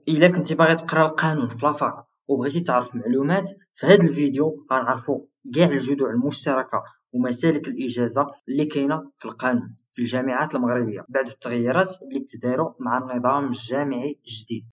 الا كنتي باغي تقرا القانون في لافاك وبغيتي تعرف معلومات، في هذا الفيديو غنعرفوا كاع الجذور المشتركه ومسالك الاجازه اللي كاينه في القانون في الجامعات المغربيه بعد التغييرات اللي تداروا مع النظام الجامعي الجديد.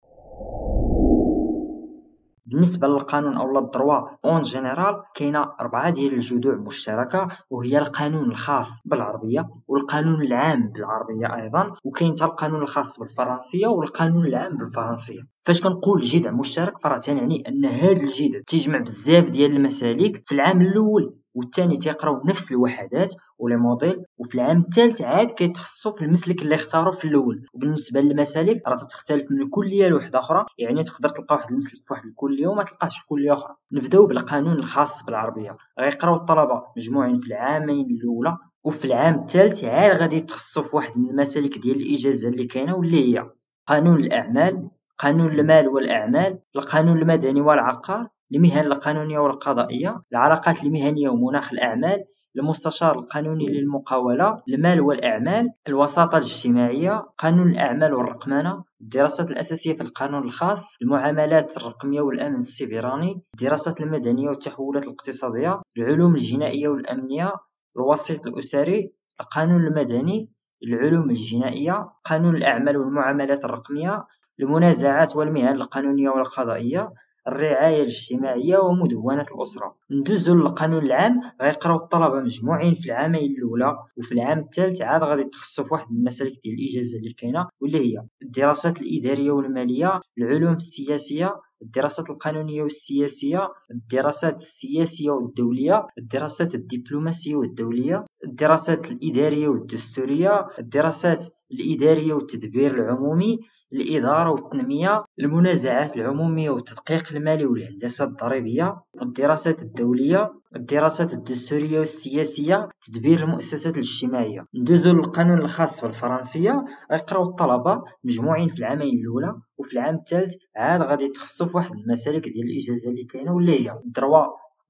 بالنسبه للقانون اولا الدروا اون جينيرال كاينه 4 ديال الجذور المشتركه، وهي القانون الخاص بالعربيه والقانون العام بالعربيه ايضا، وكاين حتى القانون الخاص بالفرنسيه والقانون العام بالفرنسيه. فاش كنقول جذع مشترك فراه تنعني ان هذا الجذع تيجمع بزاف ديال المسالك في العام الاول والثاني تيقراو نفس الوحدات ولي موديل، وفي العام الثالث عاد كيتخصصوا في المسلك اللي اختاروا في الاول. وبالنسبه للمسالك راه تختلف من كليه لوحده اخرى، يعني تقدر تلقى واحد المسلك في واحد الكليه وما تلقاهش في كليه اخرى. نبداو بالقانون الخاص بالعربيه، غيقراو الطلبه مجموعين في العامين الاولى، وفي العام الثالث عاد غادي يتخصصوا في واحد من المسالك ديال الاجازه اللي كاينه واللي هي قانون الاعمال، قانون المال والاعمال، القانون المدني والعقار، المهن القانونيه والقضائيه، العلاقات المهنيه ومناخ الاعمال، المستشار القانوني للمقاولة، المال والأعمال، الوساطة الاجتماعية، قانون الأعمال والرقمنة، الدراسات الأساسية في القانون الخاص، المعاملات الرقمية والأمن السيبراني، الدراسات المدنية والتحولات الاقتصادية، العلوم الجنائية والأمنية، الوسيط الأسري، القانون المدني، العلوم الجنائية، قانون الأعمال والمعاملات الرقمية، المنازعات والمهن القانونية والقضائية، الرعاية الاجتماعية ومدونة الأسرة. ندوزو للقانون العام، غيقراو الطلبة مجموعين في العامين الأولى، وفي العام الثالث عاد غادي يتخصصوا في واحد من المسالك ديال الإجازة اللي كاينة واللي هي الدراسات الإدارية والمالية، العلوم السياسية، الدراسات القانونية والسياسية، الدراسات السياسية والدولية، الدراسات الدبلوماسية والدولية، الدراسات الإدارية والدستورية، الدراسات الإدارية والتدبير العمومي، الإدارة والتنمية، المنازعات العمومية والتدقيق المالي والهندسة الضريبية، الدراسات الدولية، الدراسات الدستورية والسياسية، تدبير المؤسسات الاجتماعية. ندوزو للقانون الخاص بالفرنسية، غيقراو الطلبة مجموعين في العامين الأولى، وفي العام الثالث عاد غادي يتخصصوا في واحد المسالك ديال الإجازة اللي كاينة واللي هي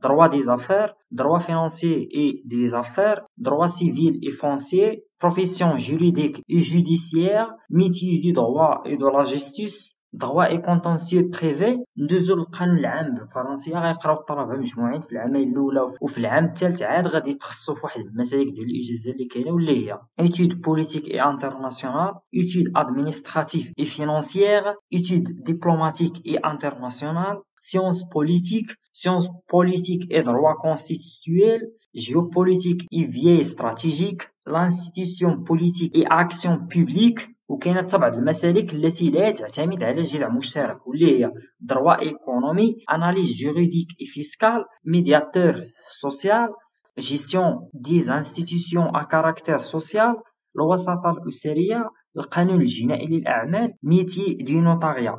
droit des affaires, droit financier et des affaires, droit civil et foncier, profession juridique et judiciaire, métier du droit et de la justice, droit et contentieux privé. ندوزو للقانون العام بالفرنسية، غيقراو الطلبة مجموعين في العامين الأولى وفي العام الثالث عاد غادي يتخصصوا في واحد المسالك ديال الإجازة اللي كاينة واللي هي études politiques et internationales, études administratives et financières, études diplomatiques et internationales, sciences politiques et droit constitutionnel, géopolitique et veille stratégique, l'institution politique et action publique. وكاينه حتى بعض المسالك التي لا تعتمد على جذع مشترك واللي هي droit économique, analyse juridique et fiscale, médiateur social, gestion des institutions à caractère social, الوساطة الأسرية، القانون الجنائي للأعمال، métier du notariat.